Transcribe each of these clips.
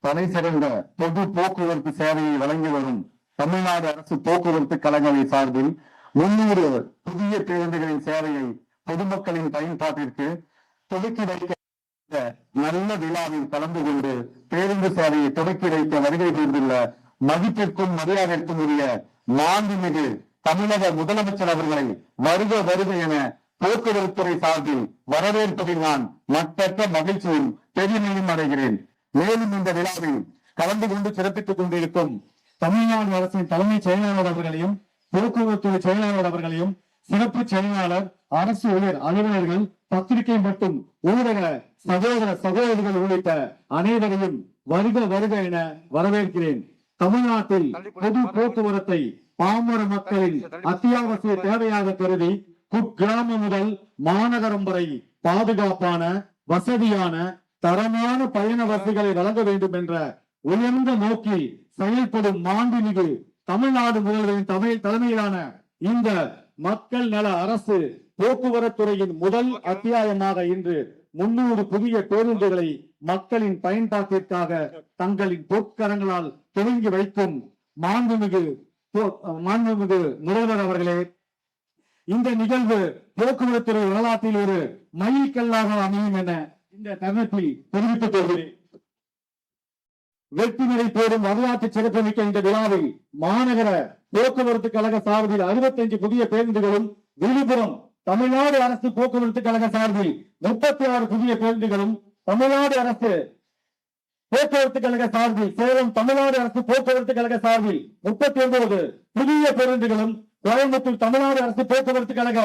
தலை சிறந்த பொது போக்குவரத்து சேவையை வழங்கி வரும் தமிழ்நாடு அரசு போக்குவரத்து கழகங்களை சார்பில் 300 புதிய பேருந்துகளின் சேவையை பொதுமக்களின் பயன்பாட்டிற்கு துவக்கி வைக்க நல்ல விழாவில் கலந்து கொண்டு பேருந்து சேவையை துவக்கி வைக்க வருகை புரிந்துள்ள மதிப்பிற்கும் மரியாதைக்கும் உரிய மாண்புமிகு தமிழக முதலமைச்சர் அவர்களை வருக வருக என போக்குவரத்துறை சார்பில் வரவேற்பதில் நான் மற்றற்ற மகிழ்ச்சியும் பெருமையும் அடைகிறேன். மேலும் இந்த விழாவில் கலந்து கொண்டு சிறப்பித்துக் கொண்டிருக்கும் தமிழ்நாடு அரசின் தலைமைச் செயலாளர் அவர்களையும் போக்குவரத்துறை செயலாளர் அவர்களையும் சிறப்பு செயலாளர் அரசு உயர் அலுவலர்கள் பத்திரிகை மற்றும் ஊடக சகோதர சகோதரிகள் உள்ளிட்ட அனைவரையும் வருக வருக என வரவேற்கிறேன். தமிழ்நாட்டில் பொது போக்குவரத்தை பாமர மக்களின் அத்தியாவசிய தேவையாக கருதி குக்கிராமம் முதல் மாநகரம் வரை பாதுகாப்பான வசதியான தரமான பயண வசதிகளை வழங்க வேண்டும் என்ற உயர்ந்த நோக்கில் செயல்படும் மாண்புமிகு தமிழ்நாடு முதல்வரின் தலைமையிலான இந்த மக்கள் நல அரசு போக்குவரத்துறையின் முதல் அத்தியாயமாக இன்று 300 புதிய பேருந்துகளை மக்களின் பயன்பாட்டிற்காக தங்களின் பொற்கரங்களால் துவங்கி வைக்கும் மாண்புமிகு முதல்வர் அவர்களே, இந்த நிகழ்வு போக்குவரத்துறை வரலாற்றில் ஒரு மைல்கல்லாக அமையும் என இந்த தருணத்தில் தெரிவித்துக் கொள்கிறேன். வெற்றிநடை போடும் வரலாற்று சிறப்புமிக்க இந்த விழாவில் மாநகர போக்குவரத்து கழக சார்பில் 65 புதிய பேருந்துகளும், விழுப்புரம் தமிழ்நாடு அரசு போக்குவரத்து கழக சார்பில் 36 புதிய பேருந்துகளும், தமிழ்நாடு அரசு போக்குவரத்து கழக சார்பில் சேலம் தமிழ்நாடு அரசு போக்குவரத்து கழக சார்பில் 39 புதிய பேருந்துகளும், கோயம்புத்தூர் தமிழ்நாடு அரசு போக்குவரத்து கழக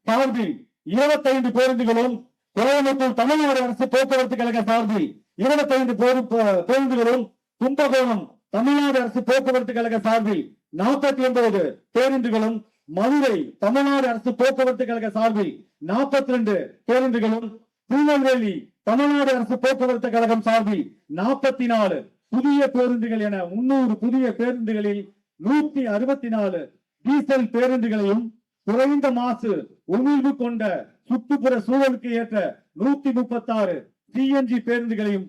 சார்பில் 25 பேருந்துகளும், கோயம்புத்தூர் தமிழ்நாடு அரசு போக்குவரத்து கழக சார்பில் 25 பேருந்துகளும், கும்பகோணம் தமிழ்நாடு அரசு போக்குவரத்து கழக சார்பில் 49 பேருந்துகளும், மதுரை தமிழ்நாடு அரசு போக்குவரத்து கழக சார்பில் 42 பேருந்துகளும், திருநெல்வேலி தமிழ்நாடு அரசு போக்குவரத்து கழகம் சார்பில் 44 புதிய பேருந்துகள் என 300 புதிய பேருந்துகளில் 164 டீசல் பேருந்துகளையும், குறைந்த மாசு உமிழ்வு கொண்ட சுற்றுப்புற சூழலுக்கு ஏற்ற 136 சிஎன்ஜி பேருந்துகளையும்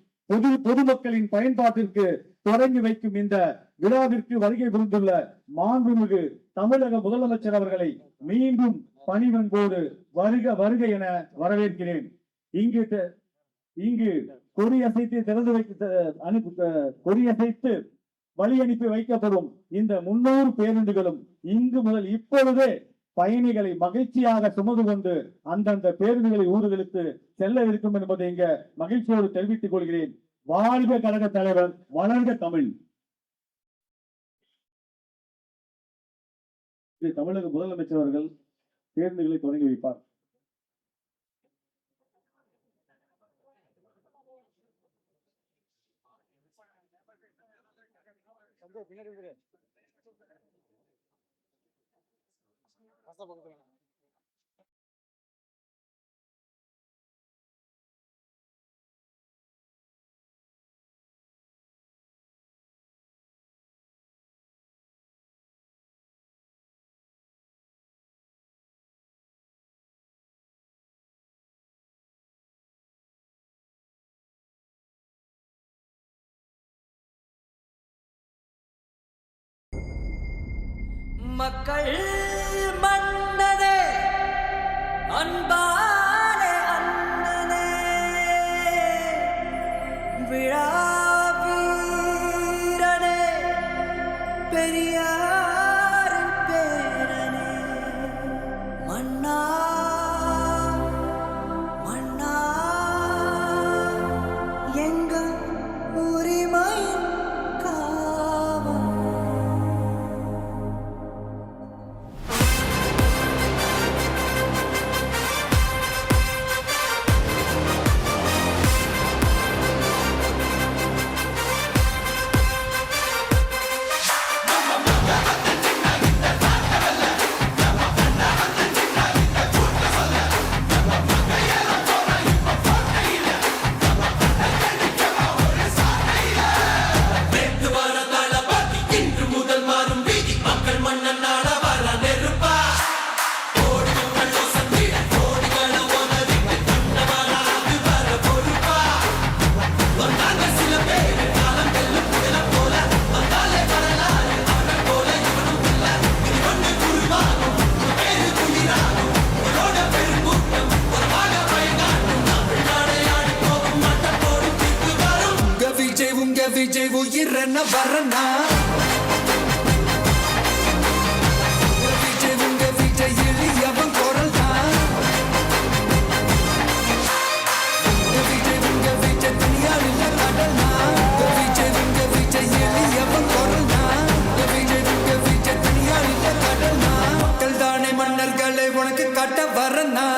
பொதுமக்களின் பயன்பாட்டிற்கு தொடங்கி வைக்கும் இந்த விழாவிற்கு வருகை புரிந்துள்ள மாண்புமிகு தமிழக முதலமைச்சர் அவர்களை மீண்டும் பணிவன்போடு வருக வருக என வரவேற்கிறேன். இங்கு கொடியசைத்து திறந்து கொடியசைத்து வழி அனுப்பி வைக்கப்படும் இந்த 300 பேருந்துகளும் இங்கு முதல் இப்பொழுதே பயணிகளை மகிழ்ச்சியாக சுமந்து கொண்டு அந்தந்த பேருந்துகளை ஊர்களுக்கு செல்ல இருக்கும் என்பதை இங்க மகிழ்ச்சியோடு தெரிவித்துக் கொள்கிறேன். வாழ்க கழக தலைவர், வளர்க தமிழ். தமிழக முதலமைச்சர் அவர்கள் பேருந்துகளை தொடங்கி வைப்பார். மக்கள் மன்னனே, அன்பாலே அண்ணனே, விழா வீரனே, பெரியார் பேரனே, மன்னா மன்னா எங்கள் உரிமை வரனா விஜய் உங்க விஜய் எளியவன் குரல் தான் விஜய் உங்க விஜய் தனியார் இல்ல கடல் தான் விஜய் உங்க விஜய் எளியவன் குரல் தான் விஜய் உங்க விஜய் தனியார் இல்ல கடல் தான் மக்கள் தானே மன்னர்களை உனக்கு காட்ட வரனா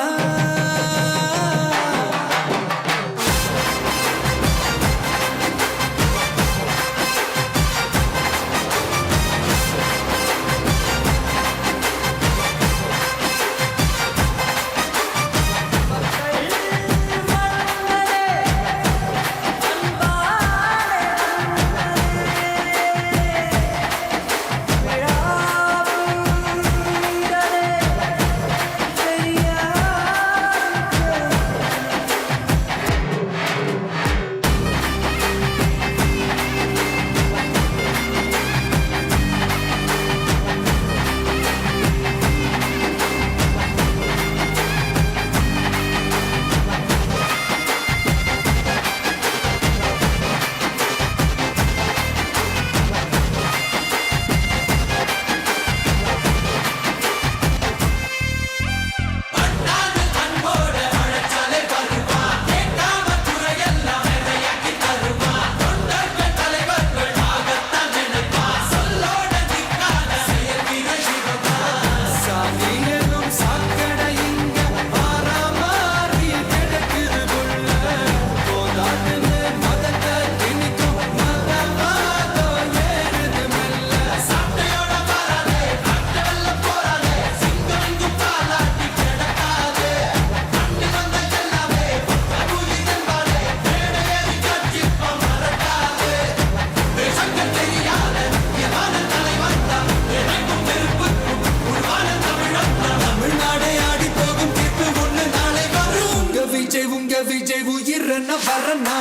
விஜய் உயிரன வரனா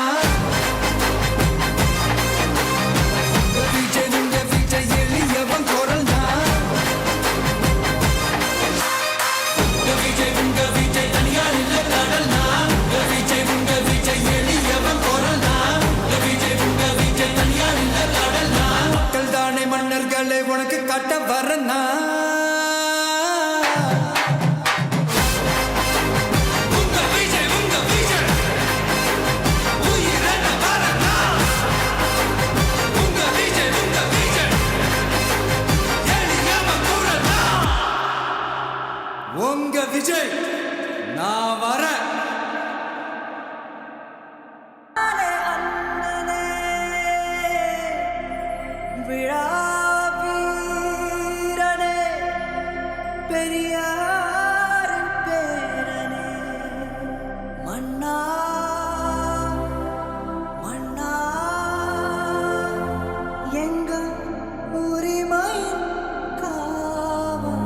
விஜய் உங்க விஜய் எளியவன் குரல் தான் விஜய் உங்க விஜய் தனியார் இல்ல கடல் தான் விஜய் உங்க விஜய் எளியவன் குரல் தான் விஜய் உங்க விஜய் தனியார் இல்ல கடல் தான் மக்கள் தானே மன்னர்களை உனக்கு காட்ட வரனா உங்க விஜய் நான் வரேன் விழா வீரனே பெரியார் பேரனே மன்னா மன்னா எங்க உரிமை காவல்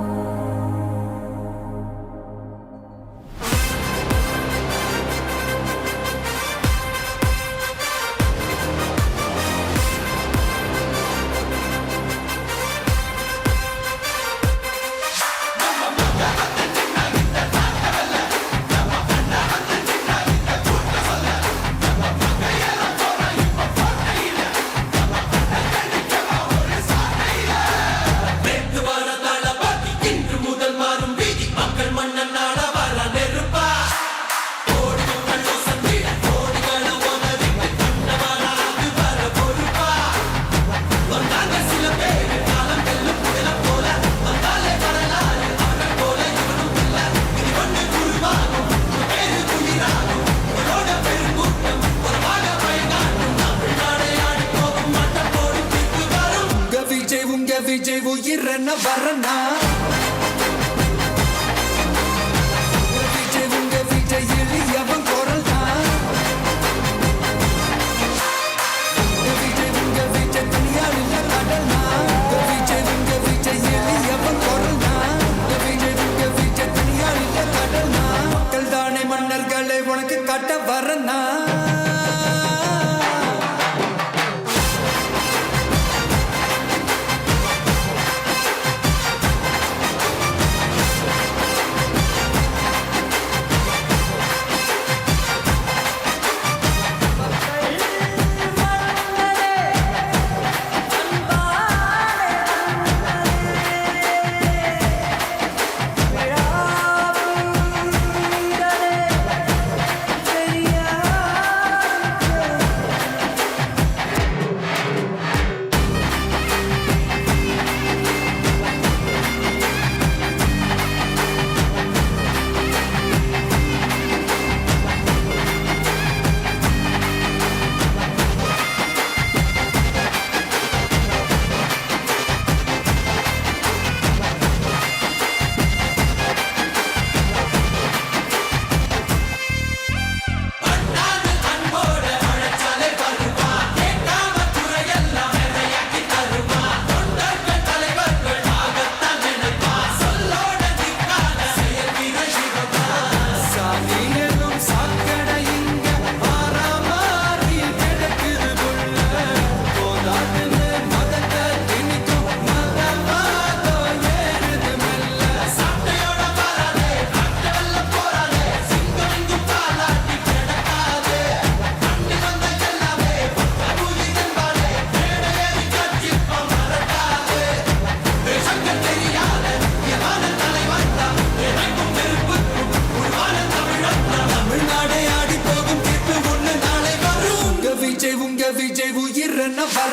விஜய் உயிரன வரனா விஜய் உங்க விஜய் எளியவன் குரல் தான் விஜய் உங்க விஜய் தனியார் இல்ல கடல் தான் விஜய் உங்க விஜய் எளியவன் குரல் தான் விஜய் உங்க விஜய் தனியார் இல்ல கடல் தான் மக்கள் தானே மன்னர்களை உனக்கு காட்ட வரனா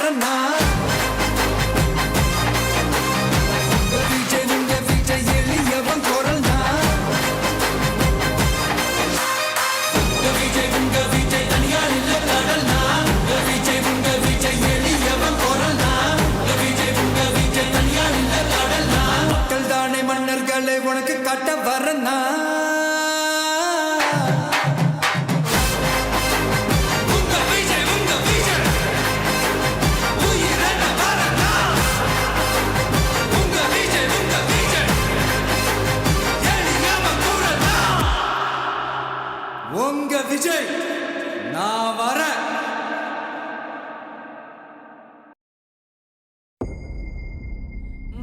வரனா உங்க விஜய் எளியவன் குரல்னா உங்க விஜய் தனியார் இல்ல கடல்னா உங்க விஜய் எளியவன் குரல்னா உங்க விஜய் தனியார் இல்ல கடல்னா மக்கள் தானே மன்னர்களே உனக்கு காட்ட வரனா உங்க விஜய் நான் வரேன்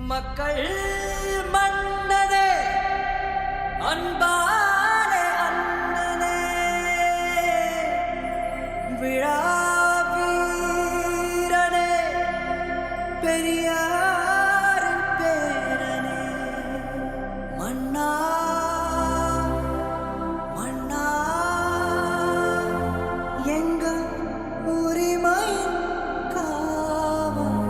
மக்கள் மன்னனே அன்பாலே அண்ணனே விழா வீரனே பெரியாரின் பேரனே மன்னா மன்னா எங்கள் உரிமையின் காவல்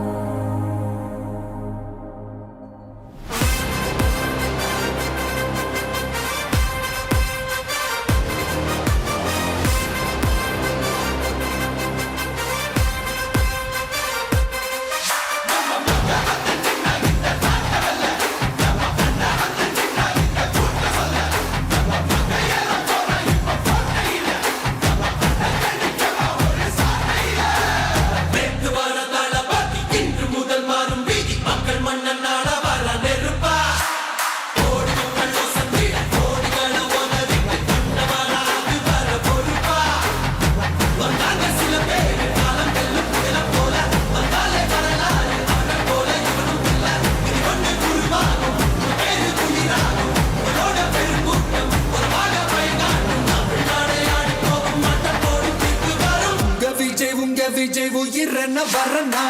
உங்க விஜய் உயிரென்ன வரனா